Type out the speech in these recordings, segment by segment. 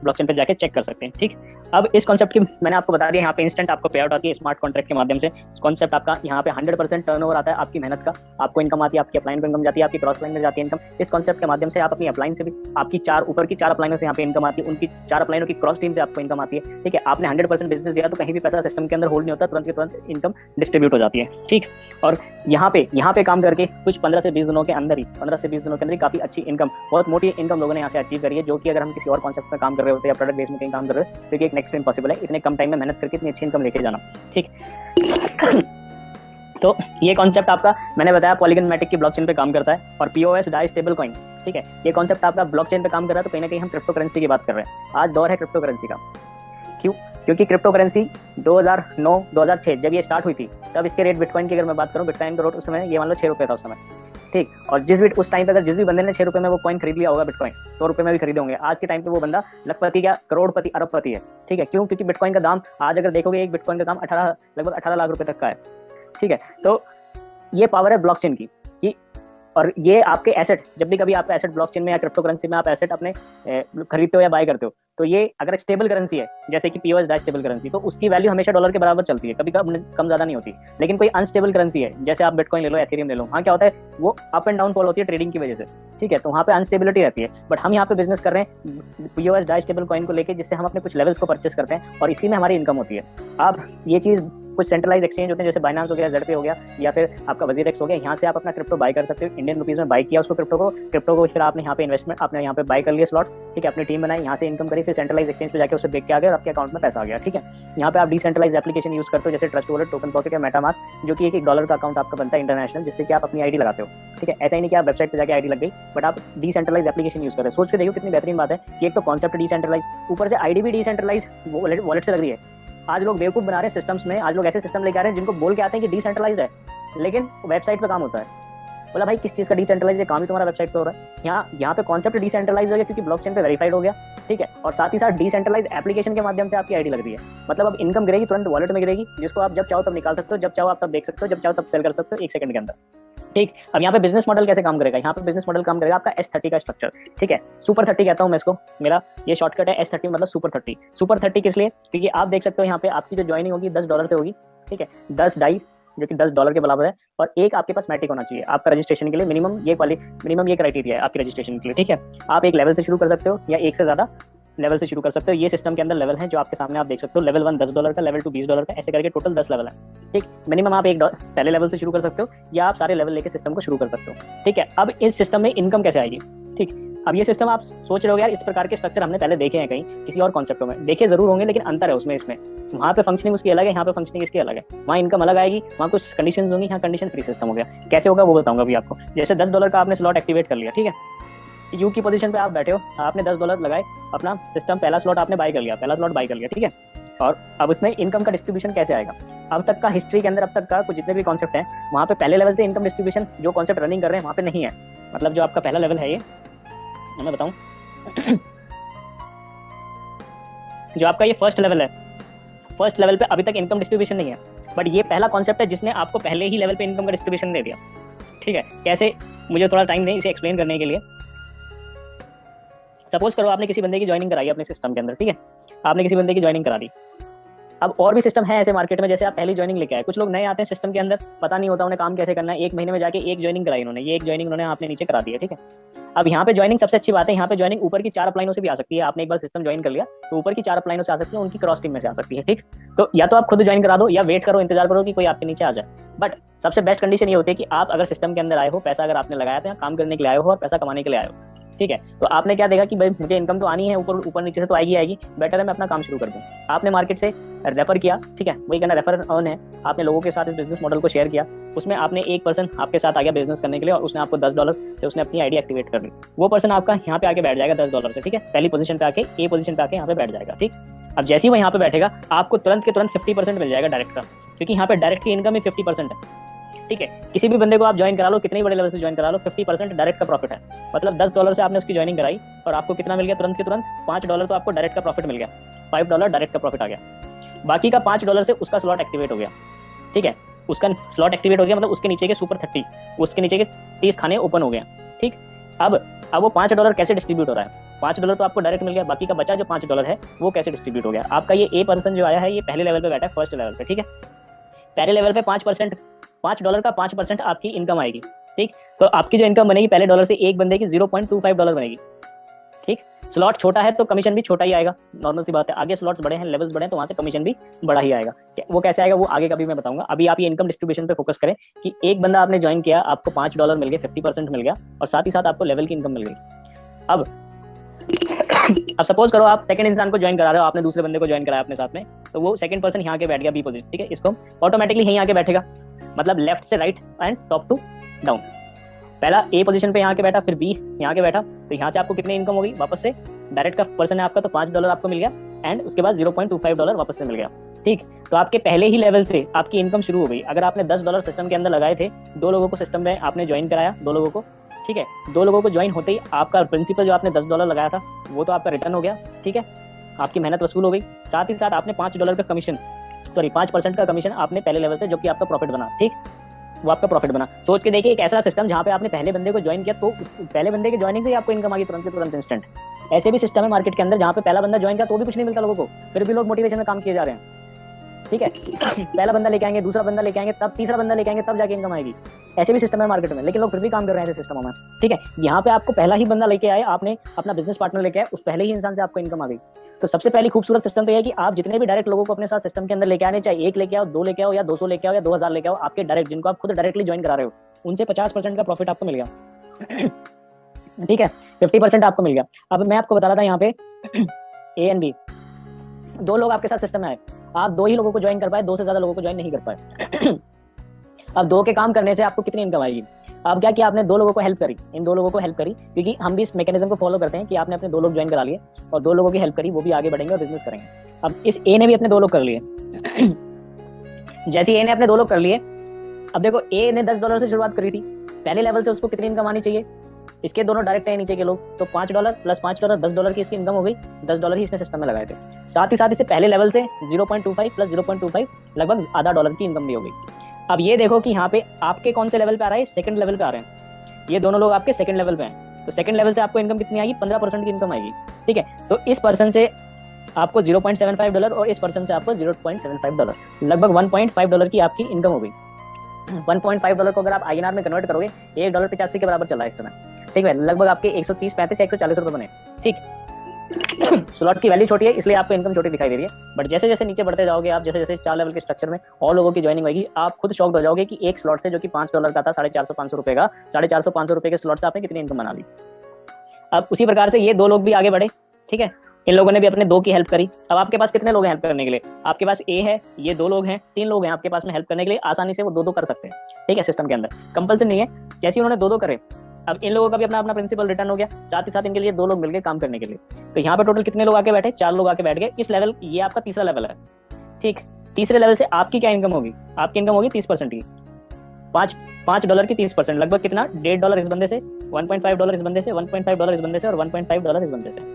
Blockchain पे जाके check कर सकते हैं। ठीक, अब इस कॉन्सेप्ट की मैंने आपको बता दिया, यहाँ पे इंस्टेंट आपको पे आउट आती है स्मार्ट कॉन्ट्रैक्ट के माध्यम से। कॉन्सेप्ट आपका यहाँ पे 100% टर्नओवर आता है आपकी मेहनत का, आपको इनकम आती है, आपकी अपलाइन पे इनकम जाती है, आपकी क्रॉस लाइन में जाती है इनकम। इस कॉन्सेप्ट के माध्यम से आप अपनी अपलाइन से भी, आपकी ऊपर की 4 अपलाइनों से यहाँ पे इनकम आती है, उनकी 4 अपलाइनों की क्रॉस टीम से आपको इनकम आती है। ठीक है, आपने 100% बिजनेस दिया तो कहीं भी पैसा सिस्टम के अंदर होल्ड नहीं होता, तुरंत के तुरंत इनकम डिस्ट्रीब्यूट हो जाती है। ठीक, और यहाँ पे काम करके कुछ 15 से 20 दिनों के अंदर ही काफी अच्छी इनकम, बहुत मोटी इनकम लोगों ने यहाँ से अचीव करी है, जो कि अगर हम किसी और कॉन्सेप्ट में काम कर रहे होते या प्रोडक्ट बेस में कहीं काम कर रहे हो तो एक नेक्स्ट इम्पॉसिबल है, इतने कम टाइम में मेहनत करके इतनी अच्छी इनकम लेके जाना। ठीक तो ये कॉन्सेप्ट आपका मैंने बताया पॉलीगन मैटिक की ब्लॉकचेन पे काम करता है, और पीओएस डाई स्टेबल कॉइन। ठीक है, ये कॉन्सेप्ट आपका ब्लॉकचेन पे काम कर रहा है, तो कहीं ना कहीं हम क्रिप्टो करेंसी की बात कर रहे हैं। आज दौर है क्रिप्टो करेंसी का। क्यों? क्योंकि क्रिप्टो करेंसी 2009-2006 जब ये स्टार्ट हुई थी, तब इसके रेट, बिटकॉइन की अगर मैं बात करूँ, बिटकॉइन का रेट उस समय ये मान लो 6 रुपये था उस समय। ठीक, और उस टाइम पे अगर जिस भी बंदे ने 6 रुपये में वो कॉइन खरीद लिया होगा, बिटकॉइन 100 रुपये में भी खरीदे होंगे, आज के टाइम पे वो बंदा लखपति या करोड़पति, अरबपति है। ठीक है, क्यों? क्योंकि बिटकॉइन का दाम आज अगर देखोगे, एक बिटकॉइन का दाम लगभग 18 लाख रुपए तक का है। ठीक है, तो ये पावर है ब्लॉकचेन की। और ये आपके एसेट, जब भी कभी आपका एसेट ब्लॉकचेन में या क्रिप्टो करेंसी में आप एसेट अपने खरीदते हो या बाय करते हो, तो ये अगर एक स्टेबल करेंसी है, जैसे कि पीओएस डाई स्टेबल करेंसी, तो उसकी वैल्यू हमेशा डॉलर के बराबर चलती है, कभी कम ज्यादा नहीं होती। लेकिन कोई अनस्टेबल करेंसी है, जैसे आप बिटकॉइन ले लो, एथेरियम ले लो, वहाँ क्या होता है, वो अप एंड डाउन फॉल होती है ट्रेडिंग की वजह से। ठीक है, तो वहाँ पे अनस्टेबिलिटी रहती है। बट हम यहाँ पे बिजनेस कर रहे हैं पीओएस डाई स्टेबल कॉइन को लेकर, जिससे हम अपने कुछ लेवल्स को परचेस करते हैं और इसी में हमारी इनकम होती है। अब ये चीज कुछ सेंट्रलाइज एक्सचेंज होते हैं, जैसे बाइनांस हो गया, ज़ेड पे हो गया, या फिर आपका वजीरेक्स हो गया, यहाँ से आप अपना क्रिप्टो बाय कर सकते हो। इंडियन रुपीज में बाय किया उसको, क्रिप्टो को फिर आपने यहाँ पे इन्वेस्टमेंट, आपने यहाँ पे बाय कर लिया स्लॉट्स। ठीक है, अपनी टीम बनाई, यहाँ से इनकम करी, फिर सेंट्रलाइज एक्सचेंज पे जाके उसे बेच के आ गया और आपके अकाउंट में पैसा आ गया। ठीक है, यहाँ पे आप डिसेंट्रलाइज एप्लीकेशन यूज करते हो, जैसे ट्रस्ट वॉलेट, टोकन पॉकेट या मेटामास्क, जो कि एक $1 का अकाउंट आपका बनता है इंटरनेशनल, जिससे कि आप अपनी आईडी लगाते हो। ठीक है, ऐसा ही नहीं कि आप वेबसाइट पे जाके आईडी लग गई, बट आप डिसेंट्रलाइज एप्लीकेशन यूज कर रहे हो। सोच के देखो कितनी बेहतरीन बात है कि एक तो कॉन्सेप्ट डिसेंट्रलाइज, ऊपर से आईडी भी डिसेंट्रलाइज वॉलेट से लग रही है। आज लोग बेवकूफ बना रहे हैं सिस्टम्स में, आज लोग ऐसे सिस्टम लेके आ रहे हैं जिनको बोल के आते हैं कि डिसेंट्रलाइज है, लेकिन वेबसाइट पे काम होता है। बोला भाई किस चीज का डिसेंट्रलाइज है, काम ही तुम्हारा वेबसाइट पे हो रहा है। यहाँ पे कॉन्सेप्ट डिसेंट्रलाइज हो गया क्योंकि ब्लॉकचेन पे वेरीफाइड हो गया। ठीक है, और साथ ही साथ डिसेंट्रलाइज एप्लीकेशन के माध्यम से आपकी आईडी लग रही है, मतलब अब इनकम गिरेगी तुरंत वॉलेट में गिरेगी, जिसको आप जब चाहो तब निकाल सकते हो, जब चाहो आप तब देख सकते हो, जब चाहो तब सेल कर सकते हो 1 सेकंड के अंदर। ठीक, अब यहाँ पे बिजनेस मॉडल कैसे काम करेगा? यहाँ पे बिजनेस मॉडल काम करेगा आपका S30 का स्ट्रक्चर। ठीक है, सुपर 30 कहता हूँ मैं इसको, मेरा ये शॉर्टकट है S30, मतलब सुपर 30। सुपर 30 किस लिए? क्योंकि आप देख सकते हो यहाँ पे आपकी जो ज्वाइनिंग होगी $10 से होगी। ठीक है, 10 डाई जो कि $10 के बराबर है, और एक आपके पास मैटिक होना चाहिए आपका रजिस्ट्रेशन के लिए। मिनिमम ये क्राइटेरिया है आपके रजिस्ट्रेशन के लिए। ठीक है, आप एक लेवल से शुरू कर सकते हो या एक से ज्यादा लेवल से शुरू कर सकते हो। ये सिस्टम के अंदर लेवल है जो आपके सामने आप देख सकते हो। लेवल 1 $10 का, लेवल 2 $20 का, ऐसे करके टोटल 10 लेवल है। ठीक, मिनिमम आप एक पहले लेवल से शुरू कर सकते हो या आप सारे लेवल लेके सिस्टम को शुरू कर सकते हो। ठीक है, अब इस सिस्टम में इनकम कैसे आएगी? ठीक, अब ये सिस्टम आप सोच रहे हो यार, इस प्रकार के स्ट्रक्चर हमने पहले देखे हैं कहीं किसी और कॉन्सेप्टों में, देखे जरूर होंगे, लेकिन अंतर है उसमें इसमें। वहाँ पे फंक्शनिंग उसकी अलग है, यहाँ पे फंक्शनिंग इसकी अलग है। वहाँ इनकम अलग आएगी, वहाँ कुछ कंडीशंस होंगी, यहाँ कंडीशन फ्री सिस्टम हो गया। कैसे होगा वो बताऊंगा अभी आपको। जैसे $10 का आपने स्लॉट एक्टिवेट कर लिया, ठीक है, यू की पोजीशन पे आप बैठे हो, आपने $10 लगाए, अपना सिस्टम पहला स्लॉट आपने बाय कर लिया, ठीक है। और अब उसमें इनकम का डिस्ट्रीब्यूशन कैसे आएगा? अब तक का हिस्ट्री के अंदर अब तक का कुछ जितने भी कॉन्सेप्ट हैं, वहाँ पे पहले लेवल से इनकम डिस्ट्रीब्यूशन जो कॉन्सेप्ट रनिंग कर रहे हैं वहाँ पे नहीं है। मतलब जो आपका पहला लेवल है, ये मैं बताऊँ जो आपका ये फर्स्ट लेवल है, फर्स्ट लेवल पे अभी तक इनकम डिस्ट्रीब्यूशन नहीं है, बट ये पहला कॉन्सेप्ट है जिसने आपको पहले ही लेवल पे इनकम का डिस्ट्रीब्यूशन दे दिया। ठीक है, कैसे? मुझे थोड़ा टाइम नहीं इसे एक्सप्लेन करने के लिए। सपोज करो आपने किसी बंदे की ज्वाइनिंग कराई अपने सिस्टम के अंदर, ठीक है, आपने किसी बंदे की ज्वाइनिंग करा दी। अब और भी सिस्टम है ऐसे मार्केट में, जैसे आप पहली ज्वाइनिंग लेके आए, कुछ लोग नए आते हैं सिस्टम के अंदर, पता नहीं होता उन्हें काम कैसे करना है, 1 महीने में जाके एक ज्वाइनिंग कराई उन्होंने, ये एक ज्वाइनिंग उन्होंने आपने नीचे करा दी है। ठीक है, अब यहाँ पे ज्वाइनिंग सबसे अच्छी बात है, यहाँ पे ज्वाइनिंग ऊपर की 4 अपलाइनों से भी आ सकती है। आपने एक बार सिस्टम ज्वाइन कर लिया तो ऊपर की 4 अपलाइनों से आ सकती है, उनकी क्रॉस टीम में से आ सकती है। ठीक, तो या तो आप खुद ज्वाइन करा दो या वेट करो, इंतजार करो कि कोई आपके नीचे आ जाए। बट सबसे बेस्ट कंडीशन ये होती है कि आप अगर सिस्टम के अंदर आए हो, पैसा अगर आपने लगाया था, काम करने के लिए आए हो और पैसा कमाने के लिए आए हो, ठीक है, तो आपने क्या देखा कि भाई मुझे इनकम तो आनी है, ऊपर नीचे से तो आएगी, बेटर है मैं अपना काम शुरू कर दूं। आपने मार्केट से रेफर किया, ठीक है, वही कहना रेफर अर्न है, आपने लोगों के साथ इस बिजनेस मॉडल को शेयर किया, उसमें आपने एक पर्सन आपके साथ आ गया बिजनेस करने के लिए और उसने आपको $10 से उसने अपनी आईडी एक्टिवेट कर ली। वो पर्सन आपका यहाँ पे आके बैठ जाएगा $10 से, ठीक है, पहली पोजीशन पे आके, ए पोजीशन पे आके यहाँ पे बैठ जाएगा। ठीक, अब जैसे ही वो यहाँ पे बैठेगा आपको तुरंत के तुरंत 50% मिल जाएगा डायरेक्ट का, क्योंकि यहाँ पे डायरेक्ट की इनकम ही 50% है। ठीक है, किसी भी बंदे को आप ज्वाइन करा लो, कितने बड़े लेवल से ज्वाइन करा लो, 50% डायरेक्ट का प्रॉफिट है। मतलब $10 से आपने उसकी ज्वाइनिंग कराई और आपको कितना मिल गया तुरंत के तुरंत? $5 तो आपको डायरेक्ट का प्रॉफिट मिल गया, $5 डायरेक्ट का प्रॉफिट आ गया। बाकी का $5 से उसका स्लॉट एक्टिवेट हो गया। ठीक है, उसका स्लॉट एक्टिवेट हो गया, मतलब उसके नीचे के सुपर 30, उसके नीचे के 30 खाने ओपन हो गए। ठीक, अब वो $5 कैसे डिस्ट्रीब्यूट हो रहा है? $5 तो आपको डायरेक्ट मिल गया, बाकी का बचा जो $5 है वो कैसे डिस्ट्रीब्यूट हो गया? आपका ये ए पर्सन जो आया है ये पहले लेवल पे बैठा है, फर्स्ट लेवल पे, ठीक है। पहले लेवल पे $5 का 5% आपकी इनकम आएगी, ठीक। तो आपकी जो इनकम बनेगी पहले डॉलर से एक बंदे की $0.25 बनेगी, ठीक। स्लॉट छोटा है तो कमीशन भी छोटा ही आएगा, नॉर्मल सी बात है। आगे स्लॉट्स बड़े हैं, लेवल्स बड़े हैं, तो वहां से कमीशन भी बड़ा ही आएगा। वो कैसे आएगा वो आगे कभी मैं बताऊंगा। अभी आप ये इनकम डिस्ट्रीब्यूशन पे फोकस करें कि एक बंदा आपने ज्वाइन किया, आपको $5 मिल गए, 50% मिल गया, और साथ ही साथ आपको लेवल की इनकम मिल गई। अब सपोज करो आप सेकंड इंसान को ज्वाइन करा रहे हो, आपने दूसरे बंदे को ज्वाइन कराया अपने साथ में, तो वो सेकंड पर्सन यहाँ के बैठ गया बी पोजीशन, ठीक है। इसको ऑटोमेटिकली यहीं आके बैठेगा, मतलब लेफ्ट से right and top to down. पहला ए पोजीशन पे यहाँ के बैठा, फिर बी यहाँ के बैठा, तो यहाँ से आपको कितनी इनकम होगी? वापस से डायरेक्ट का पर्सन है आपका, तो $5 आपको मिल गया, एंड उसके बाद $0.25 वापस से मिल गया, ठीक। तो आपके पहले ही लेवल से आपकी इनकम शुरू हो गई। अगर आपने $10 सिस्टम के अंदर लगाए थे, 2 लोगों को सिस्टम में आपने ज्वाइन कराया, 2 लोगों को, ठीक है। 2 लोगों को ज्वाइन होते ही आपका प्रिंसिपल जो आपने $10 लगाया था वो तो आपका रिटर्न हो गया, ठीक है, आपकी मेहनत वसूल हो गई। साथ ही साथ आपने $5 का कमीशन, सॉरी 5% का कमीशन आपने पहले लेवल से, जो कि आपका प्रॉफिट बना, ठीक, वो आपका प्रॉफिट बना। सोच के देखिए एक ऐसा सिस्टम जहाँ पे आपने पहले बंदे को ज्वाइन किया, तो पहले बंदे के ज्वाइनिंग से ही आपको इनकम आ गई तुरंत इंस्टेंट। ऐसे भी सिस्टम है मार्केट के अंदर जहाँ पे पहला बंदा ज्वाइन किया तो भी कुछ नहीं मिलता लोगों को, फिर भी लोग मोटिवेशन में काम किए जा रहे हैं, ठीक है। पहला बंदा लेके आएंगे, दूसरा बंदा लेके आएंगे, तब तीसरा बंदा लेके आएंगे, तब जाके इनकम आएगी। ऐसे भी सिस्टम है मार्केट में, लेकिन लोग फिर भी काम कर रहे हैं ऐसे सिस्टमों में, ठीक है। यहाँ पे आपको पहला ही बंदा लेके आए, आपने अपना बिजनेस पार्टनर लेके आए, उस पहले ही इंसान से आपको इनकम आ गई। तो सबसे पहली खूबसूरत सिस्टम तो यह है कि आप जितने भी डायरेक्ट लोगों को अपने साथ सिस्टम के अंदर लेके आने, चाहे 1 लेके आओ, 2 लेके आओ, या 200 लेके आओ, या 2000 लेके आओ, आपके डायरेक्ट जिनको आप खुद डायरेक्टली ज्वाइन करा रहे हो, उनसे 50% का प्रॉफिट आपको मिल गया, ठीक है। 50% आपको मिल गया। अब मैं आपको बता रहा था यहाँ पे ए एंड बी, 2 लोग आपके साथ सिस्टम में आए, आप 2 ही लोगों को ज्वाइन कर पाए, 2 से ज्यादा लोगों को ज्वाइन नहीं कर पाए। अब 2 के काम करने से आपको कितनी इनकम आएगी? अब क्या किया आपने? 2 लोगों को हेल्प करी, इन 2 लोगों को हेल्प करी, क्योंकि हम भी इस मैकेनिज्म को फॉलो करते हैं कि आपने अपने 2 लोग ज्वाइन करा लिए और 2 लोगों की हेल्प करी, वो भी आगे बढ़ेंगे और बिजनेस करेंगे। अब इस ए ने भी अपने 2 लोग कर लिए। जैसे ए ने अपने 2 लोग कर लिए, अब देखो ए ने $10 से शुरुआत करी थी, पहले लेवल से उसको कितनी इनकम आनी चाहिए? इसके दोनों डायरेक्ट है नीचे के लोग, तो $5 प्लस $5 $10 की इसकी इनकम हो गई। $10 ही इसने सिस्टम में लगाए थे। साथ ही साथ इसे पहले लेवल से 0.25 प्लस 0.25 लगभग आधा डॉलर की इनकम भी हो गई। अब ये देखो कि यहाँ पे आपके कौन से लेवल पे आ रहा है? सेकंड लेवल पे आ रहे हैं। ये दोनों लोग आपके सेकंड लेवल पे हैं, तो सेकंड लेवल से आपको इनकम कितनी आएगी? 15% की इनकम आएगी, ठीक है। तो इस पर्सन से आपको $0.75 और इस पर्सन से आपको $0.75, लगभग $1.5 की आपकी इनकम हो गई। $1.5 को अगर आप INR में कन्वर्ट करोगे, $1.85 के बराबर चल रहा है इस समय, ठीक है। लगभग आपके 130, 35 या 140 रुपए बने, ठीक। स्लॉट की वैल्यू छोटी है इसलिए आपको इनकम छोटी दिखाई दे रही है, बट जैसे जैसे नीचे बढ़ते जाओगे आप, जैसे जैसे 4 लेवल के स्ट्रक्चर में और लोगों की ज्वाइनिंग होगी, आप खुद शॉक्ड हो जाओगे कि एक स्लॉट से जो कि $5 का था, 450-500 रुपए का, 450-500 रुपए के स्लॉट से आपने कितनी इनकम बना ली। अब उसी प्रकार से ये 2 लोग भी आगे बढ़े, ठीक है। इन लोगों ने भी अपने 2 की हेल्प करी। अब आपके पास कितने लोग हैं हेल्प करने के लिए? आपके पास ए है, ये 2 लोग हैं, 3 लोग हैं आपके पास में हेल्प करने के लिए। आसानी से वो 2-2 कर सकते हैं, ठीक है। सिस्टम के अंदर कंपल्सन नहीं है, जैसे उन्होंने 2-2 करे, अब इन लोगों का भी अपना अपना प्रिंसिपल रिटर्न हो गया, साथ ही साथ इनके लिए 2 लोग मिल गए काम करने के लिए। तो यहाँ पे टोटल कितने लोग आके बैठे? 4 लोग आके बैठ गए। इस लेवल, ये आपका तीसरा लेवल है, ठीक। तीसरे लेवल से आपकी क्या इनकम होगी? आपकी इनकम होगी 30% की, $5 की 30%, लगभग कितना? $1.5 इस बंदे से, $1.5 इस बंदे से, $1.5 इस बंदे से और $1.5 इस बंदे से,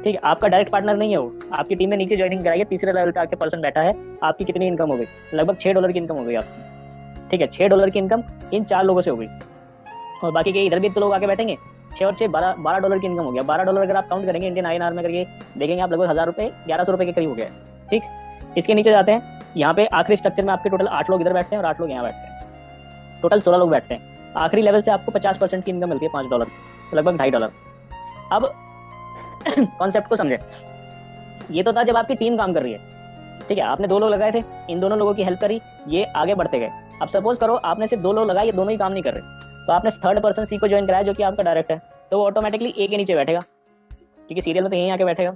ठीक है। आपका डायरेक्ट पार्टनर नहीं है वो, आपकी टीम में नीचे ज्वाइनिंग कराई है, तीसरे लेवल पे आके पर्सन बैठा है। आपकी कितनी इनकम हो गई? लगभग $6 की इनकम हो गई आपकी, ठीक है। $6 की इनकम इन 4 लोगों से हो गई, और बाकी के इधर भी तो लोग आके बैठेंगे। 6 और 6 $12 की इनकम हो गया। $12 अगर आप काउंट करेंगे इंडियन INR में करके देखेंगे आप, लगभग 1000 रुपए, 1100 रुपए के करीब हो गया, ठीक। इसके नीचे जाते हैं, यहाँ पे आखिरी स्ट्रक्चर में आपके टोटल 8 लोग इधर बैठते हैं और 8 लोग यहाँ बैठते हैं, टोटल 16 लोग बैठते हैं। आखिरी लेवल से आपको 50% की इनकम मिलती है, $5, लगभग $2.5। अब कॉन्सेप्ट को समझे, ये तो था जब आपकी टीम काम कर रही है, ठीक है। आपने 2 लोग लगाए थे, इन दोनों लोगों की हेल्प करी, ये आगे बढ़ते गए। अब सपोज करो आपने सिर्फ 2 लोग लगाए, ये दोनों ही काम नहीं कर रहे, तो आपने थर्ड पर्सन सी को ज्वाइन कराया जो कि आपका डायरेक्ट है, तो वो ऑटोमेटिकली ए के नीचे बैठेगा, क्योंकि सीरियल में तो यहीं आके बैठेगा,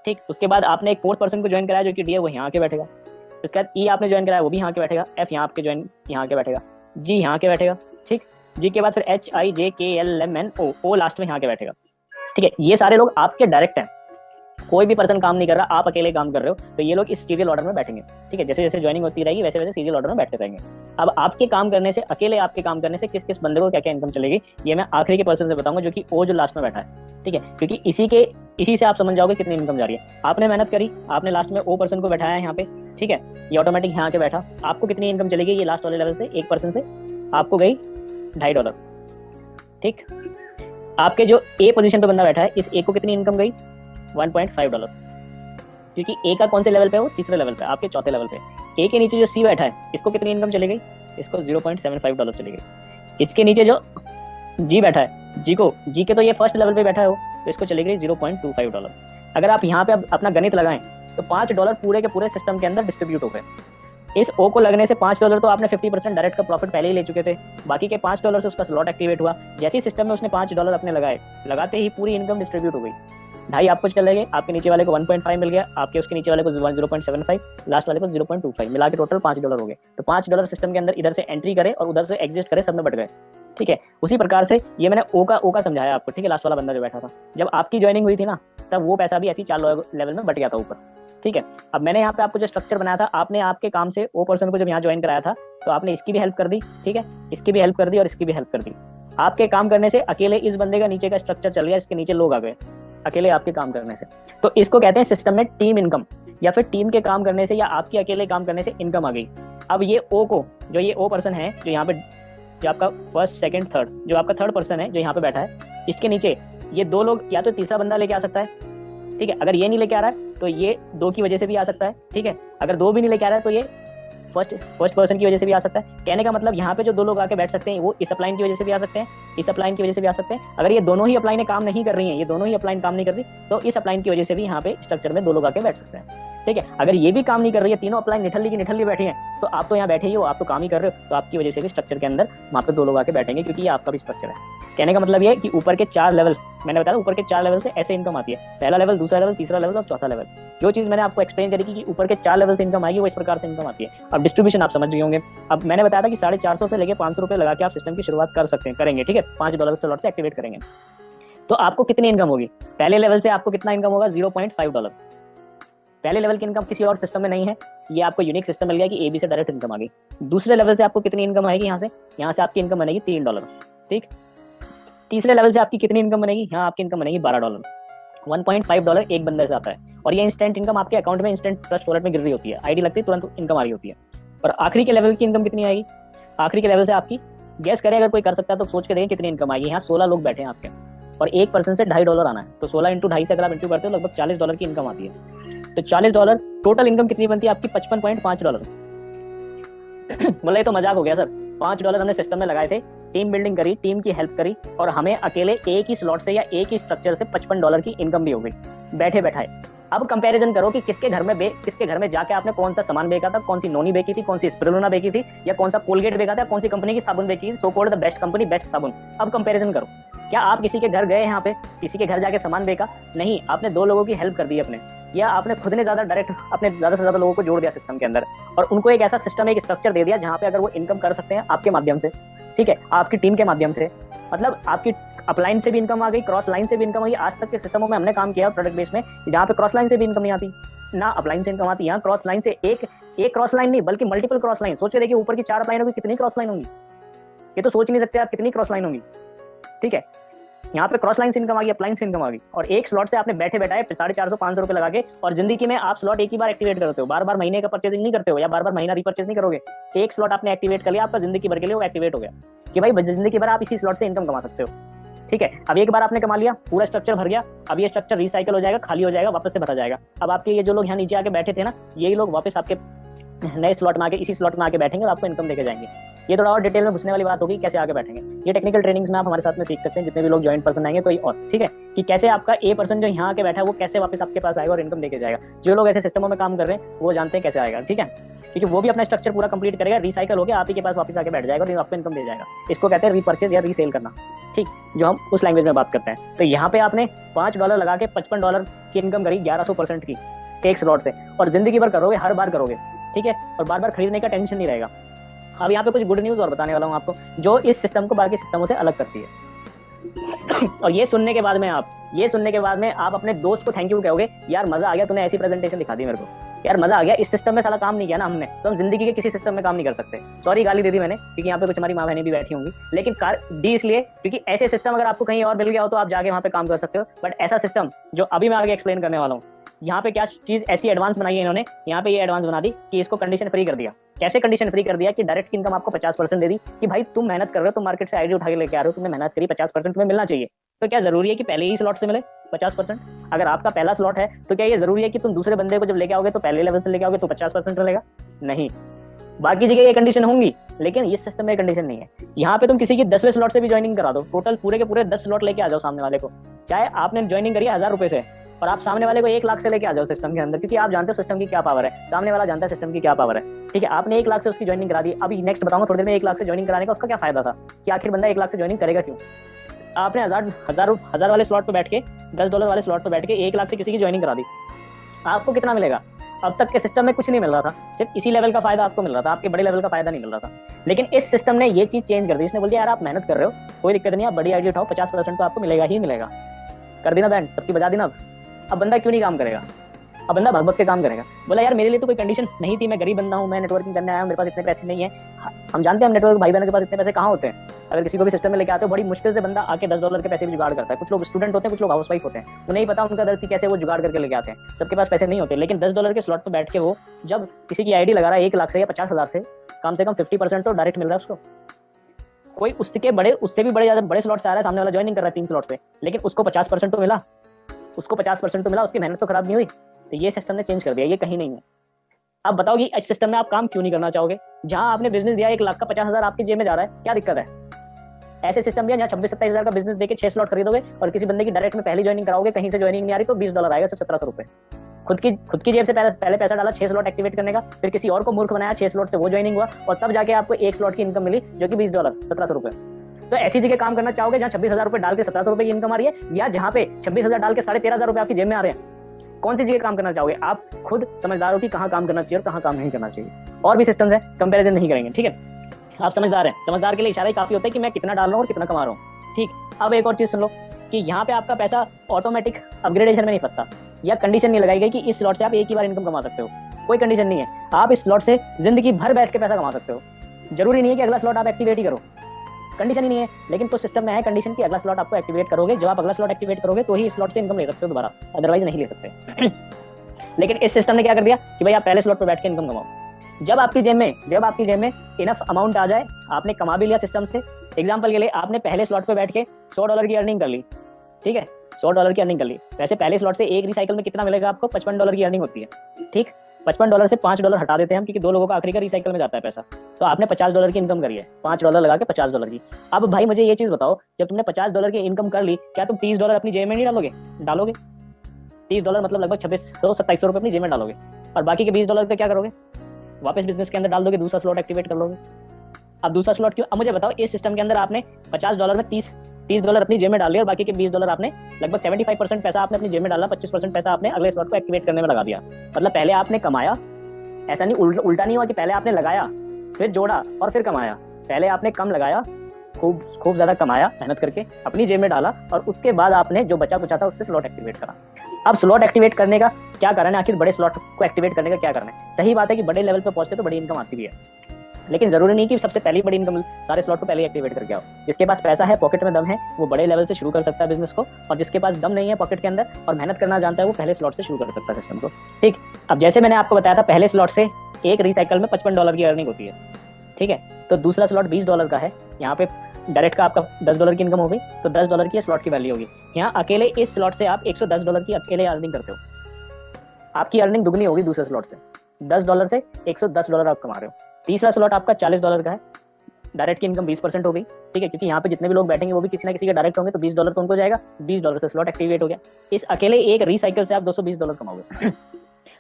ठीक। उसके बाद आपने एक 4th पर्सन को ज्वाइन कराया जो कि डी है, वो यहाँ आके बैठेगा। उसके बाद ई आपने ज्वाइन कराया, वो भी यहाँ के बैठेगा। एफ यहाँ आपके ज्वाइन यहाँ के बैठेगा। जी यहाँ के बैठेगा, ठीक। जी के बाद फिर HIJKLMN O लास्ट में यहाँ के बैठेगा, ठीक है। ये सारे लोग आपके डायरेक्ट हैं, कोई भी पर्सन काम नहीं कर रहा, आप अकेले काम कर रहे हो, तो ये लोग इस सीरियल ऑर्डर में बैठेंगे, ठीक है। जैसे जैसे ज्वाइनिंग होती रहेगी वैसे वैसे सीरियल ऑर्डर में बैठते रहेंगे। अब आपके काम करने से, अकेले आपके काम करने से किस किस बंदे को क्या क्या इनकम चलेगी, ये मैं आखिरी के पर्सन से बताऊंगा, जो कि ओ जो लास्ट में बैठा है, ठीक है। क्योंकि इसी से आप समझ जाओगे कितनी इनकम जा रही है। आपने मेहनत करी, आपने लास्ट में ओ पर्सन को बैठाया है यहाँ पे, ठीक है। ये ऑटोमेटिक यहाँ के बैठा, आपको कितनी इनकम चलेगी? ये लास्ट वाले लेवल से एक पर्सन से आपको गई $2.5, ठीक। आपके जो ए पोजीशन पे बंदा बैठा है, इस ए को कितनी इनकम गई? $1.5, क्योंकि ए का कौन से लेवल पे है? वो तीसरे लेवल पे, आपके चौथे लेवल पे। ए के नीचे जो सी बैठा है, इसको कितनी इनकम चली गई? इसको $0.75 चली गई। इसके नीचे जो जी बैठा है, जी के तो ये फर्स्ट लेवल पे बैठा है वो, तो इसको चली गई $0.25। अगर आप यहाँ पे अपना गणित लगाएं तो $5 पूरे के पूरे सिस्टम के अंदर डिस्ट्रीब्यूट हो गए। इस ओ को लगने से $5 तो आपने 50% डायरेक्ट का प्रॉफिट पहले ही ले चुके थे, बाकी के $5 से उसका स्लॉट एक्टिवेट हुआ। जैसे ही सिस्टम में उसने $5 अपने लगाए, लगाते ही पूरी इनकम डिस्ट्रीब्यूट हो गई। 2.5 आपको चले गए, आपके नीचे वाले को 1.5 मिल गया, आपके उसके नीचे वाले को 0.75, लास्ट वाले को 0.25, मिला के टोटल $5 हो गए। तो $5 सिस्टम के अंदर इधर से एंट्री करे और उधर से एग्जिट करे, सब में बट गए। ठीक है, उसी प्रकार से ये मैंने ओ का समझाया आपको। ठीक है, लास्ट वाला बंदा जो बैठा था, जब आपकी ज्वाइनिंग हुई थी ना, तब वो पैसा भी ऐसी 4 लेवल में बट गया था ऊपर। ठीक है, अब मैंने यहाँ पे आपको जो स्ट्रक्चर बनाया था, आपने आपके काम से ओ पर्सन को जब यहाँ ज्वाइन कराया था, तो आपने इसकी भी हेल्प कर दी। ठीक है, इसकी भी हेल्प कर दी और इसकी भी हेल्प कर दी। आपके काम करने से अकेले इस बंदे का नीचे का स्ट्रक्चर चल गया, इसके नीचे लोग आ गए अकेले आपके काम करने से। तो इसको कहते हैं सिस्टम में टीम इनकम, या फिर टीम के काम करने से या आपके अकेले काम करने से इनकम आ गई। अब ये ओ को, जो ये ओ पर्सन है, जो यहाँ पे, जो आपका फर्स्ट सेकंड थर्ड, जो आपका थर्ड पर्सन है जो यहाँ पे बैठा है, इसके नीचे ये 2 लोग या तो तीसरा बंदा लेके आ सकता है। ठीक है, अगर ये नहीं लेके आ रहा है तो ये 2 की वजह से भी आ सकता है। ठीक है, अगर 2 भी नहीं लेके आ रहा है तो ये फर्स्ट पर्सन की वजह से भी आ सकता है। कहने का मतलब यहाँ पे जो 2 लोग आके बैठ सकते हैं, वो इस अपलाइन की वजह से भी आ सकते हैं, इस अपलाइन की वजह से भी आ सकते हैं। अगर ये दोनों ही अपलाइनें काम नहीं कर रही हैं, ये दोनों ही अपलाइन काम नहीं कर रही, तो इस अपलाइन की वजह से भी यहाँ पे स्ट्रक्चर में 2 लोग आके बैठ सकते हैं। ठीक है, अगर ये भी काम नहीं कर रही है, तीनों अपलाइन निठल्ली की निठल्ली बैठी हैं, तो आप तो यहाँ बैठे ही हो, आप तो काम ही कर रहे हो, तो आपकी वजह से भी स्ट्रक्चर के अंदर वहाँ पे 2 लोग आके बैठेंगे, क्योंकि ये आपका भी स्ट्रक्चर है। कहने का मतलब ये है कि ऊपर के 4 लेवल, मैंने बताया ऊपर के 4 लेवल से ऐसे इनकम आती है। पहला लेवल, दूसरा लेवल, तीसरा लेवल और चौथा लेवल। जो चीज मैंने आपको एक्सप्लेन करी कि ऊपर के 4 लेवल से इनकम आएगी, वो इस प्रकार से इनकम आती है। अब डिस्ट्रीब्यूशन आप समझ गए होंगे। अब मैंने बताया था कि 450 से लेके ₹500 लगा के आप सिस्टम की शुरुआत कर सकते हैं, करेंगे। ठीक है, $5 स्लॉट से एक्टिवेट करेंगे तो आपको कितनी इनकम होगी? पहले लेवल से आपको कितना इनकम होगा? $0.5। पहले लेवल की इनकम किसी और सिस्टम में नहीं है, ये आपको यूनिक सिस्टम मिल गया कि एबी से डायरेक्ट इनकम आ गई। दूसरे लेवल से आपको कितनी इनकम आएगी? यहाँ से आपकी इनकम बनेगी $3। ठीक, तीसरे लेवल से आपकी कितनी इनकम बनेगी? यहाँ आपकी इनकम बनेगी $12। $1.5 एक बंदे से आता है, और ये इंस्टेंट इनकम आपके अकाउंट में इंस्टेंट ट्रस्ट वॉलेट में गिर रही होती है, आईडी लगती है, तुरंत इनकम आ रही होती है। और आखिरी के लेवल की इनकम कितनी आएगी? आखिरी के लेवल से आपकी, गैस करें, अगर कोई कर सकता है तो सोच के देखें कितनी इनकम आएगी। यहाँ 16 लोग बैठे हैं आपके, और एक पर्सन से $2.5 आना है, तो 16 × 2.5 से अगर आप इंटू करते हो, लगभग $40 की इनकम आती है। तो $40 टोटल इनकम कितनी बनती है आपकी? $55.5। बोले तो मजाक हो गया सर, $5 हमने सिस्टम में लगाए थे, टीम बिल्डिंग करी, टीम की हेल्प करी, और हमें अकेले एक ही स्लॉट से या एक ही स्ट्रक्चर से $55 की इनकम भी हो गई बैठे बैठाए। अब कंपैरिजन करो कि किसके घर में जाके आपने कौन सा सामान बेचा था, कौन सी नोनी बेची थी, कौन सी स्पिरुलिना बेची थी, या कौन सा कोलगेट बेचा था, कौन सी कंपनी की साबुन बेची थी, so called the best company, best साबुन। अब कंपैरिजन करो, क्या आप किसी के घर गए, यहाँ पे किसी के घर जाके सामान बेचा? नहीं, आपने 2 लोगों की हेल्प कर दी अपने, या आपने खुद ने ज्यादा डायरेक्ट अपने ज्यादा से ज्यादा लोगों को जोड़ दिया सिस्टम के अंदर, और उनको एक ऐसा सिस्टम, एक स्ट्रक्चर दे दिया जहाँ पे अगर वो इनकम कर सकते हैं आपके माध्यम से। ठीक है, आपकी टीम के माध्यम से, मतलब आपकी अपलाइन से भी इनकम आ गई, क्रॉस लाइन से भी इनकम आई। आज तक के सिस्टमों में हमने काम किया प्रोडक्ट बेस में, जहाँ पे क्रॉस लाइन से भी इनकम नहीं आती, ना अपलाइन से इनकम आती। यहाँ क्रॉस लाइन से एक क्रॉस लाइन नहीं, बल्कि मल्टीपल क्रॉस लाइन। सोच के देखिए, ऊपर की 4 अपलाइन होगी, कितनी क्रॉस लाइन होंगी, ये तो सोच नहीं सकते आप कितनी क्रॉस लाइन होंगी। ठीक है, यहाँ पे क्रॉस लाइन से इनकम आ गई, अपलाइन से इनकम आ गई, और एक स्लॉट से आपने बैठे बैठाए 450-500 लगा के। और जिंदगी में आप स्लॉट एक ही बार एक्टिवेट करते हो, बार बार महीने का परचेजिंग नहीं करते हो, या बार बार महीना रिपर्चेज नहीं करोगे। एक स्लॉट आपने एक्टिवेट कर लिया, आपका जिंदगी भर के लिए वो एक्टिवेट हो गया कि भाई जिंदगी भर आप इसी स्लॉट से इनकम कमा सकते हो। ठीक है, अब एक बार आपने कमा लिया, पूरा स्ट्रक्चर भर गया, अब ये स्ट्रक्चर रिसाइकल हो जाएगा, खाली हो जाएगा, वापस से भरा जाएगा। अब आपके ये जो लोग यहाँ नीचे आके बैठे थे ना, यही लोग वापस आपके नए स्लॉट में आके, इसी स्लॉट में आके बैठेंगे और आपको इनकम देके जाएंगे। ये थोड़ा और डिटेल में घुसने वाली बात होगी, कैसे आगे बैठेंगे। ये टेक्निकल ट्रेनिंग्स में आप हमारे साथ में सीख सकते हैं, जितने भी लोग ज्वाइंट पर्सन आएंगे कोई और। ठीक है, कि कैसे आपका ए पर्सन जो यहाँ आके बैठा है वो कैसे वापस आपके पास आएगा और इनकम देके जाएगा। जो लोग ऐसे सिस्टमों में काम कर रहे हैं वो जानते हैं कैसे आएगा। ठीक है, क्योंकि वो भी अपना स्ट्रक्चर पूरा कंप्लीट करेगा, रिसाइकल हो गया, आप ही के पास वापस आके बैठ जाएगा और आपको इनकम दे जाएगा। इसको कहते हैं रीपर्चेज या रीसेल करना। ठीक, जो हम उस लैंग्वेज में बात करते हैं। तो यहाँ पे आपने $5 लगा के $55 की इनकम करी, 1100% की एक स्लॉट से, और जिंदगी भर करोगे, हर बार करोगे। ठीक है, और बार बार खरीदने का टेंशन नहीं रहेगा। अब यहाँ पे कुछ गुड न्यूज और बताने वाला हूँ आपको, जो इस सिस्टम को बाकी सिस्टमों से अलग करती है। और ये सुनने के बाद में आप अपने दोस्त को थैंक यू कहोगे, यार मजा आ गया, तूने ऐसी प्रेजेंटेशन दिखा दी मेरे को, यार मजा आ गया, इस सिस्टम में साला काम नहीं किया ना हमने, तो हम जिंदगी के किसी सिस्टम में काम नहीं कर सकते। सॉरी गाली दे दी मैंने, क्योंकि यहाँ पे कुछ हमारी माँ बहनें भी बैठी होंगी, लेकिन डी इसलिए क्योंकि ऐसे सिस्टम अगर आपको कहीं और मिल गया हो तो आप जाके वहाँ पे काम कर सकते हो। बट ऐसा सिस्टम जो अभी मैं आगे एक्सप्लेन करने वाला हूँ, यहाँ पे क्या चीज ऐसी एडवांस बनाई है इन्होंने, यहाँ पे ये एडवांस बना दी कि इसको कंडीशन फ्री कर दिया। कैसे कंडीशन फ्री कर दिया? कि डायरेक्ट इनकम आपको 50% दे दी, कि भाई तुम मेहनत कर रहे हो, तुम मार्केट से आईडी उठा के लेके आ रहे हो, तुमने मेहनत करी, 50% तुम्हें मिलना चाहिए। तो क्या जरूरी है कि पहले ही स्लॉट से मिले 50%? अगर आपका पहला स्लॉट है तो क्या ये जरूरी है कि तुम दूसरे बंदे को जब लेके आओगे तो पहले लेवल से लेके आओगे तो 50% मिलेगा? नहीं। बाकी जगह ये कंडीशन होंगी, लेकिन इस सिस्टम में कंडीशन नहीं है। यहाँ पे तुम किसी की 10वें स्लॉट से भी ज्वाइनिंग करा दो, टोटल पूरे के पूरे 10 स्लॉट लेके आ जाओ सामने वाले को, चाहे आपने ज्वाइनिंग करी 1000 रुपए से और आप सामने वाले को 1 लाख से लेके आ जाओ सिस्टम के अंदर, क्योंकि आप जानते हो सिस्टम की क्या पावर है, सामने वाला जानता है सिस्टम की क्या पावर है। ठीक है, आपने 1 लाख से उसकी ज्वाइनिंग करा दी। अभी नेक्स्ट बताऊंगा थोड़ी देर में 1 लाख से ज्वाइनिंग कराने का उसका क्या फायदा था, कि आखिर बंदा 1 लाख से ज्वाइनिंग करेगा क्यों। आपने हजार वाले स्लॉट पे बैठ के, $10 वाले स्लॉट पे बैठ के 1 लाख से किसी की ज्वाइनिंग करा दी, आपको कितना मिलेगा? अब तक के सिस्टम में कुछ नहीं मिल रहा था, सिर्फ इसी लेवल का फायदा आपको मिल रहा था, आपके बड़े लेवल का फायदा नहीं मिल रहा था। लेकिन इस सिस्टम ने ये चीज चेंज कर दी, इसने बोल दिया यार आप मेहनत कर रहे हो, कोई दिक्कत नहीं, आप बड़ी आईडी उठाओ, 50% तो आपको मिलेगा ही मिलेगा। कर दी ना बैंड, सबकी बजा दी ना। अब बंदा क्यों नहीं काम करेगा? अब बंदा भग भग के काम करेगा। बोला यार मेरे लिए तो कोई कंडीशन नहीं थी, मैं गरीब बंदा हूँ, मैं नेटवर्किंग करने आया हूँ, मेरे पास इतने पैसे नहीं है। हम जानते हैं हम नेटवर्क भाई बहनों के पास इतने पैसे कहाँ होते हैं। अगर किसी को भी सिस्टम में लेके आते हो, बड़ी मुश्किल से बंदा आके $10 के पैसे भी जुगाड़ करता है। कुछ लोग स्टूडेंट होते हैं, कुछ लोग हाउस वाइफ होते हैं, उन्हें पता उनका दर्द कैसे वो जुगाड़ करके लेके आते हैं, सबके पास पैसे नहीं होते। लेकिन $10 के स्लॉट पर बैठ के वो जब किसी की आईडी लगा रहा है 1 लाख से या 50,000 से कम 50% तो डायरेक्ट मिल रहा है उसको। कोई उसके बड़े, उससे भी बड़े ज्यादा बड़े स्लॉट से आ रहा है, सामने वाला ज्वाइनिंग कर रहा है 3 स्लॉट से, लेकिन उसको 50% तो मिला, उसको 50% तो मिला, उसकी मेहनत तो खराब नहीं हुई। तो ये सिस्टम ने चेंज कर दिया, ये कहीं नहीं है। अब बताओ कि इस सिस्टम में आप काम क्यों नहीं करना चाहोगे? जहां आपने बिजनेस दिया 1 लाख का 50,000 आपकी जेब में जा रहा है, क्या दिक्कत है? ऐसे सिस्टम दिया जहाँ 26-27 का बिजनेस देके 6 स्लॉट खरीदोगे और किसी बंदे की डायरेक्ट में पहली ज्वाइनिंग कराओगे, कहीं से ज्वाइनिंग नहीं आ रही तो $20 आएगा, सिर्फ 1700 रुपए। खुद की जेब से पहले पैसा डाला 6 स्लॉट एक्टिवेट करने का, फिर किसी और को मूर्ख बनाया, 6 स्लॉट से वो ज्वाइनिंग हुआ और तब जाके आपको 1 स्लॉट की इनकम मिली जो कि $20, 1700 रुपए। तो ऐसी जगह काम करना चाहोगे जहाँ 26,000 रुपए डाल के 1700 रुपए की इनकम आ रही है, या जहाँ पे 26,000 डाल के 13,500 रुपए आपकी जेब में आ रहे हैं? कौन सी जगह काम करना चाहोगे? आप खुद समझदार हो कि कहाँ काम करना चाहिए और कहाँ काम नहीं करना चाहिए। और भी सिस्टम्स है, कंपैरिजन नहीं करेंगे, ठीक है? आप समझदार हैं, समझदार के लिए इशारा ही काफी होता है कि मैं कितना डाल रहा हूँ और कितना कमा रहा हूँ। ठीक, अब एक और चीज सुन लो कि यहाँ पे आपका पैसा ऑटोमेटिक अपग्रेडेशन में नहीं फंसता, या कंडीशन नहीं लगाई गई कि इस स्लॉट से आप एक ही बार इनकम कमा सकते हो। कोई कंडीशन नहीं है, आप इस स्लॉट से जिंदगी भर बैठ के पैसा कमा सकते हो। जरूरी नहीं है कि अगला स्लॉट आप एक्टिवेट ही करो, कंडीशन ही नहीं है। लेकिन तो सिस्टम में है कंडीशन कि अगला स्लॉट आपको एक्टिवेट करोगे, जब आप अगला स्लॉट एक्टिवेट करोगे तो ही इस स्लॉट से इनकम ले सकते हो दोबारा, अदरवाइज नहीं ले सकते। लेकिन इस सिस्टम ने क्या कर दिया कि भाई आप पहले स्लॉट पर बैठ के इनकम कमाओ। जब आपकी जेब में इनफ अमाउंट आ जाए, आपने कमा भी लिया सिस्टम से। एग्जांपल के लिए आपने पहले स्लॉट पे बैठ के $100 की अर्निंग कर ली, ठीक है, $100 की अर्निंग कर ली। वैसे पहले स्लॉट से एक रिसाइकल में कितना मिलेगा आपको? $55 की अर्निंग होती है, ठीक। $55 से $5 हटा देते हैं हम, क्योंकि 2 लोगों का आखिरी का रिसाइकल में जाता है पैसा। तो आपने $50 की इनकम करी है, $5 लगा के $50 की। अब भाई मुझे ये चीज बताओ, जब तुमने $50 की इनकम कर ली, क्या तुम $30 अपनी जेब में नहीं डालोगे? डालोगे। $30 मतलब लगभग 2600-2700 रुपए अपनी जेब में डालोगे, और बाकी के $20 का क्या करोगे? वापस बिजनेस के अंदर डाल दोगे, दूसरा स्लॉट एक्टिवेट कर लोगे। अब दूसरा स्लॉट क्यों? अब मुझे बताओ, इस सिस्टम के अंदर आपने $50 में $30 अपनी जेब में डाल लिया और बाकी के $20 आपने लगभग 75% पैसा आपने अपनी जेब में डाला, 25% पैसा आपने अगले स्लॉट को एक्टिवेट करने में लगा दिया। मतलब पहले आपने कमाया, ऐसा नहीं उल्टा नहीं हुआ कि पहले आपने लगाया फिर जोड़ा और फिर कमाया। पहले आपने कम लगाया, खूब ज्यादा कमाया, मेहनत करके अपनी जेब में डाला, और उसके बाद आपने जो बचा कुचा था उससे स्लॉट एक्टिवेट करा। अब स्लॉट एक्टिवेट करने का क्या कारण है? आखिर बड़े स्लॉट को एक्टिवेट करने का क्या कारण है? सही बात है कि बड़े लेवल पे पहुंचते तो बड़ी इनकम आती भी है, लेकिन जरूरी नहीं कि सबसे पहली बड़ी इनकम सारे स्लॉट को पहले एक्टिवेट करके आओ। जिसके पास पैसा है, पॉकेट में दम है, वो बड़े लेवल से शुरू कर सकता है बिजनेस को, और जिसके पास दम नहीं है पॉकेट के अंदर और मेहनत करना जानता है, वो पहले स्लॉट से शुरू कर सकता है सिस्टम को, ठीक। अब जैसे मैंने आपको बताया था, पहले स्लॉट से एक रिसाइकल में $55 की अर्निंग होती है, ठीक है। तो दूसरा स्लॉट $20 का है, यहाँ पे डायरेक्ट का आपका $10 की इनकम हो गई, तो $10 की स्लॉट की वैल्यू होगी। यहाँ अकेले इस स्लॉट से आप $110 की अकेले अर्निंग करते हो, आपकी अर्निंग दुगनी होगी दूसरे स्लॉट से। $10 से $110 आप कमा रहे हो। तीसरा स्लॉट आपका $40 का है, डायरेक्ट की इनकम 20% हो गई, ठीक है, क्योंकि यहाँ पे जितने भी लोग बैठेंगे वो भी किसी ना किसी के डायरेक्ट होंगे, तो $20 तो उनको जाएगा, $20 से स्लॉट एक्टिवेट हो गया। इस अकेले एक रिसाइकल से आप $220 कमाओगे।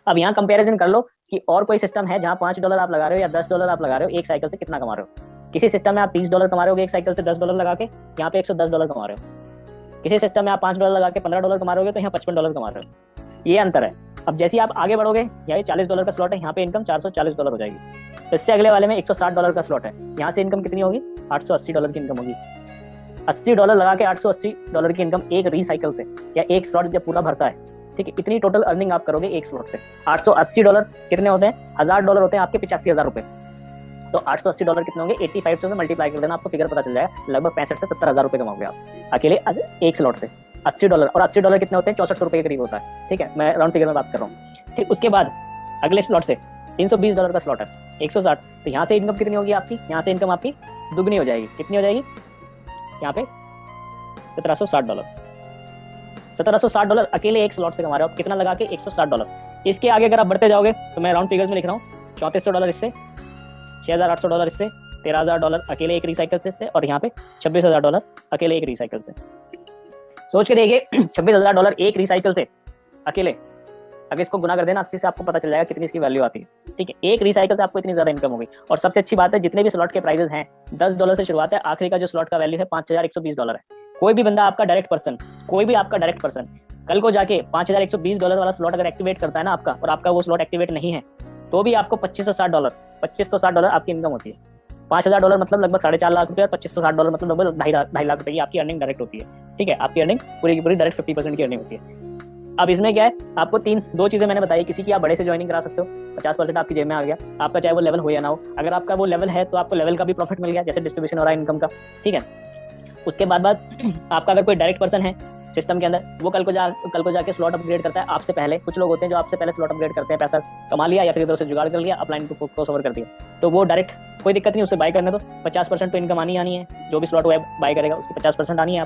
अब यहाँ कंपैरिजन कर लो कि और कोई सिस्टम है जहाँ $5 आप लगा रहे हो या $10 आप लगा रहे हो, एक साइकिल से कितना कमा रहे हो। किसी सिस्टम में आप $30 कमा रहे हो एक साइकिल से $10 लगा के, यहाँ पे $110 कमा रहे हो। किसी सिस्टम में आप $5 लगा के $15 कमा रहे हो, तो यहाँ $55 कमा रहे हो। ये अंतर है। अब जैसे आप आगे बढ़ोगे, यहाँ $40 का स्लॉट है, यहाँ पे इनकम $440 हो जाएगी। तो इससे अगले वाले में $160 का स्लॉट है, यहाँ से इनकम कितनी होगी? $880 की इनकम होगी। $80 लगा के $880 की इनकम एक रिसाइकिल से, या एक स्लॉट जब पूरा भरता है, ठीक है, इतनी टोटल अर्निंग आप करोगे एक स्लॉट से। $880 कितने होते हैं? $1000 होते हैं आपके 85,000 रुपए। तो $880 कितने होंगे? 85 से मल्टीप्लाई कर देना, आपको फिगर पता चल जाएगा। लगभग 65 से 70,000 रुपए कमाओगे आप अकेले एक स्लॉट से। $80 और $80 कितने होते हैं? $6400 के करीब होता है, ठीक है, मैं राउंड फिगर में बात कर रहा हूँ। ठीक, उसके बाद अगले स्लॉट से $320 का स्लॉट है, 160। तो यहाँ से इनकम कितनी होगी आपकी? यहाँ से इनकम आपकी दुगनी हो जाएगी। कितनी हो जाएगी? यहाँ पे $1760। $1760 अकेले एक स्लॉट से कमा रहे हो आप। कितना लगा के? $160। इसके आगे अगर आप बढ़ते जाओगे तो मैं राउंड फिगर्स में लिख रहा हूँ, $3400 इससे, $6800 इससे, $13,000 अकेले एक रिसाइकल से, और यहाँ पे $26,000 अकेले एक रिसाइकल से। सोच के देखिए, $26,000 एक रिसाइकल से अकेले, अगर इसको गुना कर देना 80 से, आपको पता चल जाएगा कितनी इसकी वैल्यू आती है। ठीक है, एक रिसाइकल से आपको इतनी ज्यादा इनकम होगी। और सबसे अच्छी बात है, जितने भी स्लॉट के प्राइसेस हैं $10 से शुरुआत है, आखिरी का जो स्लॉट का वैल्यू है $5,120 है। कोई भी बंदा आपका डायरेक्ट पर्सन, कोई भी आपका डायरेक्ट पर्सन कल को जाके $5,120 वाला स्लॉट अगर एक्टिवेट करता है ना आपका, और आपका वो स्लॉट एक्टिवेट नहीं है, तो भी आपको $2560 आपकी इनकम होती है। $5,000 मतलब लगभग 4.5 लाख रुपये, और $2560 मतलब लगभग 2.5 लाख रुपये की आपकी अर्निंग डायरेक्ट होती है। ठीक है, आपकी अर्निंग पूरी की पूरी डायरेक्ट 50% की अर्निंग होती है। अब इसमें क्या है, आपको दो चीजें मैंने बताई। किसी की आप बड़े से ज्वाइनिंग करा सकते हो, 50% आपकी जेब में आ गया, आपका चाहे वो लेवल हो या ना हो। अगर आपका वो लेवल है तो आपको लेवल का भी प्रॉफिट मिल गया, जैसे डिस्ट्रीब्यूशन हो रहा है इनकम का। ठीक है, उसके बाद आपका अगर कोई डायरेक्ट पर्सन है सिस्टम के अंदर, वो कल को जाके स्लॉट अपग्रेड करता है आपसे पहले। कुछ लोग होते हैं जो आपसे पहले स्लॉट अपग्रेड करते हैं, पैसा कमा लिया या फिर इधर से जुगाड़ कर लिया, अपलाइन को क्रॉस ओवर कर दिया, तो वो डायरेक्ट कोई दिक्कत नहीं, उसे बाय करने दो। 50% तो इनकम आनी है, जो भी स्लॉट वो बाय करेगा उसकी 50% आनी है,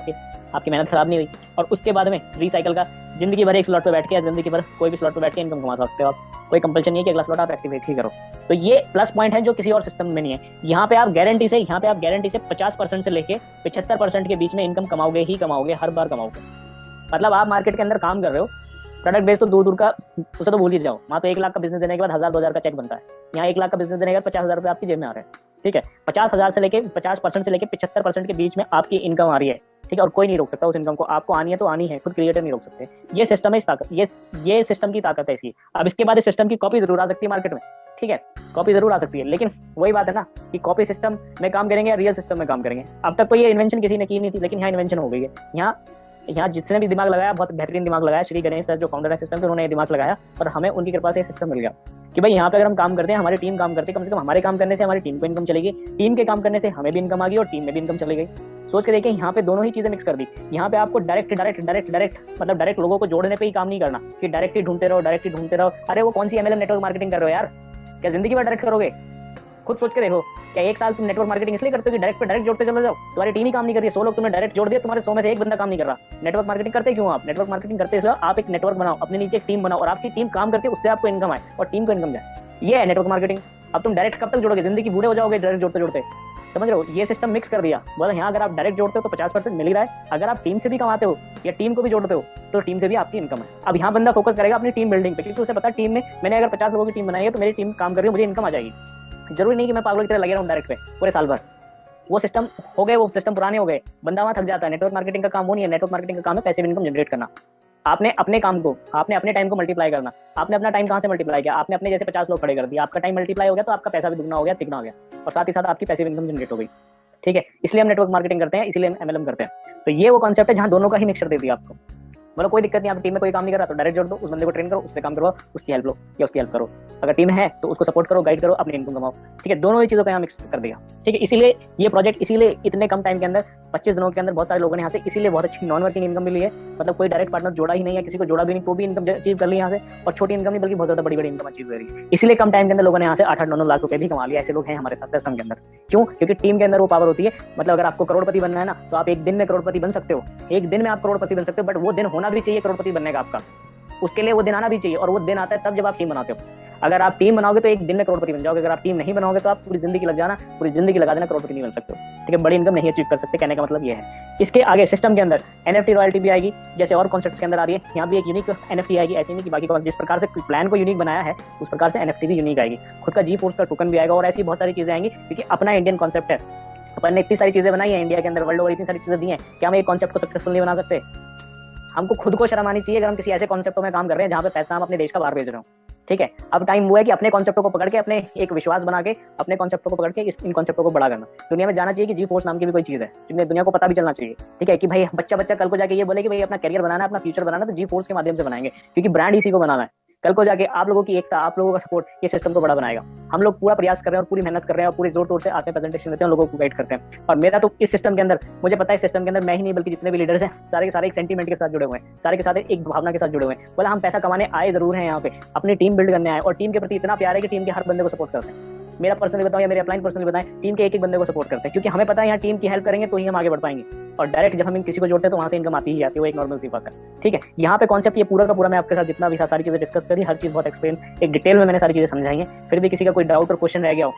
आपकी मेहनत खराब नहीं हुई। और उसके बाद में रिसाइकल का जिंदगी भर एक स्लॉट पे बैठ के, जिंदगी भर कोई भी स्लॉट पे बैठ के इनकम कमा सकते हो आप। कोई कंपल्शन नहीं है कि अगला स्लॉट आप एक्टिवेट ही करो। तो ये प्लस पॉइंट है जो किसी और सिस्टम में नहीं है। यहाँ पे आप गारंटी से 50% से लेके 75% के बीच में इनकम कमाओगे ही कमाओगे, हर बार कमाओगे। मतलब आप मार्केट के अंदर काम कर रहे हो, प्रोडक्ट बेस तो दूर का, उसे तो भूल ही जाओ। वहाँ तो 1 लाख का बिजनेस देने के बाद 1000-2000 का चेक बनता है। यहाँ 1 लाख का बिजनेस देने के बाद 50,000 रुपये आपकी जेब में आ रहे हैं। ठीक है, 50,000 से लेके 50% से लेके 75% के बीच में आपकी इनकम आ रही है। ठीक है, और कोई नहीं रोक सकता उस इनकम को। आपको आनी है तो आनी है, खुद क्रिएटर नहीं रोक सकते। ये सिस्टम है, इस ताकत, ये सिस्टम की ताकत है इसकी। अब इसके बाद इस सिस्टम की कॉपी जरूर आ सकती है मार्केट में। ठीक है, कॉपी जरूर आ सकती है, लेकिन वही बात है ना कि कॉपी सिस्टम में काम करेंगे या रियल सिस्टम में काम करेंगे। अब तक तो ये इन्वेंशन किसी ने की नहीं थी, लेकिन यहाँ इन्वेंशन हो गई है। यहाँ जिसने भी दिमाग लगाया, बहुत बेहतरीन दिमाग लगाया। श्री गणेश सर जो फाउंडर है सिस्टम के, उन्होंने दिमाग लगाया और हमें उनकी कृपा से सिस्टम मिल गया कि भाई यहाँ पे अगर हम काम करते हैं, हमारी टीम काम करती है, कम से कम हमारे काम करने से हमारी टीम को इनकम चलेगी, टीम के काम करने से हमें भी इनकम आ गई और टीम में भी इनकम चली गई। सोच के देखिए, यहाँ पे दोनों ही चीजें मिक्स कर दी। यहाँ पे आपको डायरेक्ट लोगों को जोड़ने पे ही काम नहीं करना कि डायरेक्ट ही ढूंढते रहो। अरे वो कौन सी MLM नेटवर्क मार्केटिंग कर रहे हो यार? क्या जिंदगी में डायरेक्ट करोगे? खुद सोच के देखो, क्या 1 साल तुम नेटवर्क मार्केटिंग इसलिए करते हो कि डायरेक्ट जोड़ते चले जाओ? तुम्हारी टीम ही काम नहीं कर रही है, 100 लोग तुमने डायरेक्ट जोड़ दिया, तुम्हारे 100 में से एक बंदा काम नहीं कर रहा। नेटवर्क मार्केटिंग करते क्यों आप? नेटवर्क मार्केटिंग करते इसलिए आप एक नेटवर्क बनाओ, अपने नीचे एक टीम बनाओ, और आपकी टीम काम करके उससे आपको इनकम आए और टीम को इनकम जाए। ये है नेटवर्क मार्केटिंग। अब तुम डायरेक्ट कब तक जोड़ोगे? जिंदगी बूढ़े हो जाओगे डायरेक्ट जोड़ते। समझ रहे हो? ये सिस्टम मिक्स कर दिया। बोला यहाँ अगर आप डायरेक्ट जोड़ते हो तो 50% मिल ही रहा है, अगर आप टीम से भी कमाते हो या टीम को भी जोड़ते हो तो टीम से भी आपकी इनकम है। अब यहाँ बंदा फोकस करेगा अपनी टीम बिल्डिंग पे, क्योंकि उसे पता टीम में मैंने अगर 50 लोगों की टीम बनाई है तो मेरी टीम काम कर रही है, मुझे इनकम आ जाएगी। जरूरी नहीं कि मैं पागलों की तरह लगे रहूं डायरेक्ट पे पूरे साल भर। वो सिस्टम हो गए, वो सिस्टम पुराने हो गए, बंदा वहां थक जाता है। नेटवर्क मार्केटिंग का काम वो नहीं है। नेटवर्क मार्केटिंग का काम है पैसिव इनकम जनरेट करना। आपने अपने काम को, आपने अपने टाइम को मल्टीप्लाई करना। आपने अपना टाइम कहाँ से मल्टीप्लाई किया? आपने अपने जैसे 50 लोग खड़े कर दिया, आपका टाइम मल्टीप्लाई हो गया, तो आपका पैसा भी दुगना हो गया, तिगना हो गया, और साथ ही साथ आपकी पैसिव इनकम जनरेट हो गई। ठीक है, इसलिए हम नेटवर्क मार्केटिंग करते हैं, इसलिए हम MLM करते हैं। तो ये वो कॉन्सेप्ट है जहाँ दोनों का ही मिक्सचर दे दिया आपको। मतलब कोई दिक्कत नहीं, आप टीम में कोई काम नहीं कर रहा तो डायरेक्ट जोड़ दो, उस बंदे को ट्रेन करो, उससे काम करवाओ, उसकी हेल्प लो या उसकी हेल्प करो। अगर टीम है तो उसको सपोर्ट करो, गाइड करो, अपनी इनकम कमाओ। ठीक है, दोनों ही चीज़ों को यहाँ मिक्स कर दिया। ठीक है, इसीलिए ये प्रोजेक्ट, इसीलिए इतने कम टाइम के अंदर 25 दिनों के अंदर बहुत सारे लोगों ने यहाँ से इसीलिए बहुत अच्छी नॉन वर्किंग इनकम मिली है। मतलब कोई डायरेक्ट पार्टनर जोड़ा ही नहीं है, किसी को जोड़ा भी नहीं, तो भी इनकम अचीव कर ली यहाँ से, और छोटी इनकम नहीं बल्कि बहुत ज़्यादा बड़ी इनकम अचीव कर रही है। इसीलिए कम टाइम के अंदर लोगों ने यहाँ से 8-9 लाख रुपए भी कमा लिया। ऐसे लोग हैं हमारे साथ सिस्टम के अंदर। क्यों? क्योंकि टीम के अंदर वो पावर होती है। मतलब अगर आपको करोड़पति बनना है ना, तो आप एक दिन में करोड़पति बन सकते हो, एक दिन में आप करोड़पति बन सकते हो, बट वो दिन होना भी चाहिए करोड़पति बनने का आपका। उसके लिए वो दिन आना भी चाहिए, और वो दिन आता है तब जब आप टीम बनाते हो। अगर आप टीम बनाओगे तो एक दिन में करोड़पति बन जाओगे। अगर आप टीम नहीं बनाओगे तो आप पूरी जिंदगी लगा देना, करोड़पति नहीं बन सकते हो। ठीक है, बड़ी इनकम नहीं अचीव कर सकते। कहने का मतलब ये है। इसके आगे सिस्टम के अंदर NFT रॉयल्टी भी आएगी, जैसे और कॉन्सेप्ट्स के अंदर आ रही है। यहाँ भी एक यूनिक NFT आएगी, ऐसी नहीं कि बाकी जिस प्रकार से प्लान को यूनिक बनाया है उस प्रकार से NFT भी यूनिक आएगी। खुद का GeForce का टोकन भी आएगा, और ऐसी बहुत सारी चीजें आएंगी, क्योंकि अपना इंडियन कॉन्सेप्ट है। अपन ने इतनी सारी चीजें बनाई है इंडिया के अंदर, वर्ल्ड ओवर इतनी सारी चीजें दी हैं, क्या हम एक कॉन्सेप्ट को सक्सेसफुल नहीं बना सकते? हमको खुद को शर्म आनी चाहिए अगर हम किसी ऐसे कॉन्सेप्टों में काम कर रहे हैं जहाँ पे पैसा हम अपने देश का बाहर भेज रहे हो। ठीक है, अब टाइम वो है कि अपने कॉन्सेप्टों को पकड़ के, अपने एक विश्वास बना के, अपने कॉन्सेप्टों को पकड़ के इन कॉन्सेप्टों को बड़ा करना। दुनिया में जाना चाहिए कि GeForce नाम की भी कोई चीज़ है, जिसमें दुनिया को पता भी चलना चाहिए। ठीक है, कि भाई बच्चा कल को जाके ये बोले कि भाई अपना करियर बनाना है, अपना फ्यूचर बनाना है, तो GeForce के माध्यम से बनाएंगे, क्योंकि ब्रांड इसी को बनाना है। कल को जाके आप लोगों की एकता, आप लोगों का सपोर्ट ये सिस्टम को बड़ा बनाएगा। हम लोग पूरा प्रयास कर रहे हैं और पूरी मेहनत कर रहे हैं और पूरे जोर तोड़ से आते हैं, प्रेजेंटेशन देते हैं, लोगों को गाइड करते हैं। और मेरा तो इस सिस्टम के अंदर, मुझे पता है सिस्टम के अंदर मैं ही नहीं बल्कि जितने भी लीडर्स हैं सारे के सारे एक सेंटीमेंट के साथ जुड़े हुए हैं, सारे के सारे एक भावना के साथ जुड़े हुए हैं। बोला हम पैसा कमाने आए जरूर हैं यहाँ पे, अपनी टीम बिल्ड करने आए, और टीम के प्रति इतना प्यार है कि टीम के हर बंदे को सपोर्ट करते हैं। मेरा पर्सनली बताऊं या मेरे अपलाइन पर्सनली बताएं, टीम के एक बंदे को सपोर्ट करते हैं, क्योंकि हमें पता है यहाँ टीम की हेल्प करेंगे तो ही हम आगे बढ़ पाएंगे। और डायरेक्ट जब हम किसी को जोड़ते हैं तो वहां से इनकम आती ही आती है, वो एक नॉर्मल सी बात है। ठीक है, यहाँ पे कॉन्सेप्ट ये पूरा का पूरा मैं आपके साथ जितना भी सारी चीजें डिस्कस करी, हर चीज बहुत एक्सप्लेन एक डिटेल में मैंने सारी चीजें समझाई हैं। फिर भी किसी का कोई डाउट और क्वेश्चन रह गया हो